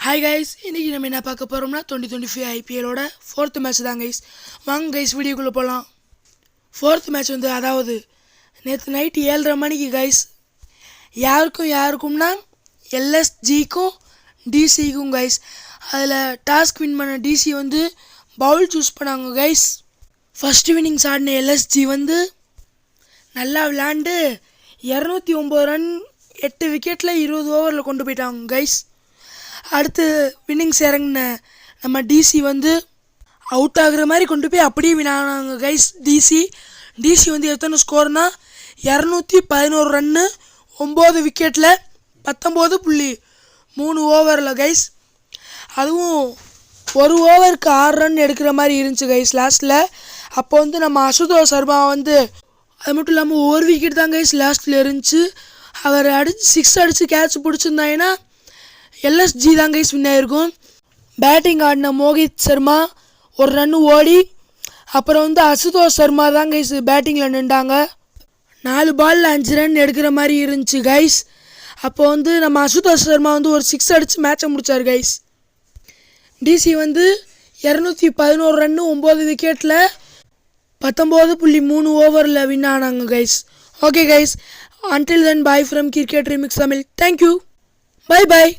Hi guys, இன்றைக்கி நம்ம என்ன பார்க்க போகிறோம்னா 2025 ஐபிஎலோட 4th மேட்ச் தான் கைஸ். வாங்க கைஸ் வீடியோக்குள்ளே போகலாம். 4th மேட்ச் அதாவது நேற்று நைட்டு 7:30 மணிக்கு கைஸ். யாருக்கும்னா எல்எஸ்ஜிக்கும் டிசிக்கும் கைஸ். அதில் டாஸ்க் வின் பண்ண டிசி பவுல் சூஸ் பண்ணாங்க கைஸ். ஃபஸ்ட்டு இன்னிங்ஸ் ஆடின எல்எஸ்ஜி நல்லா விளையாண்டு 209 ரன் 8 விக்கெட்டில் 20 ஓவரில் கொண்டு போயிட்டாங்க கைஸ். அடுத்து வின்னிங்ஸ் இறங்கின நம்ம டிசி அவுட் ஆகுற மாதிரி கொண்டு போய் அப்படியே வினாங்க கைஸ். டிசி எத்தனை ஸ்கோர்னா 211 ரன்னு 9 விக்கெட்டில் 19.3 ஓவரில் கைஸ். அதுவும் ஒரு ஓவருக்கு 6 ரன் எடுக்கிற மாதிரி இருந்துச்சு கைஸ் லாஸ்ட்டில். அப்போ நம்ம அசுதோஷ் சர்மா அது மட்டும் இல்லாமல் ஒரு விக்கெட் தான் கைஸ் லாஸ்ட்டில் இருந்துச்சு. அவர் 6 அடித்து கேட்ச் பிடிச்சிருந்தாங்கன்னா எல்எஸ்ஜி தான் கைஸ் வின் ஆகிருக்கும். பேட்டிங் ஆடின மோஹித் சர்மா ஒரு ரன்னு ஓடி, அப்புறம் அசுதோஷ் சர்மா தான் கைஸ் பேட்டிங்கில் நின்றாங்க. 4 பாலில் 5 ரன் எடுக்கிற மாதிரி இருந்துச்சு கைஸ். அப்போ நம்ம அசுதோஷ் சர்மா ஒரு 6 அடித்து மேட்சை முடித்தார் கைஸ். டிசி 211 ரன்னு 9 விக்கெட்டில் 19.3 ஓவரில் வின் ஆனாங்க guys. Okay guys, until then bye from Cricket Remix Tamil. Thank you. Bye bye.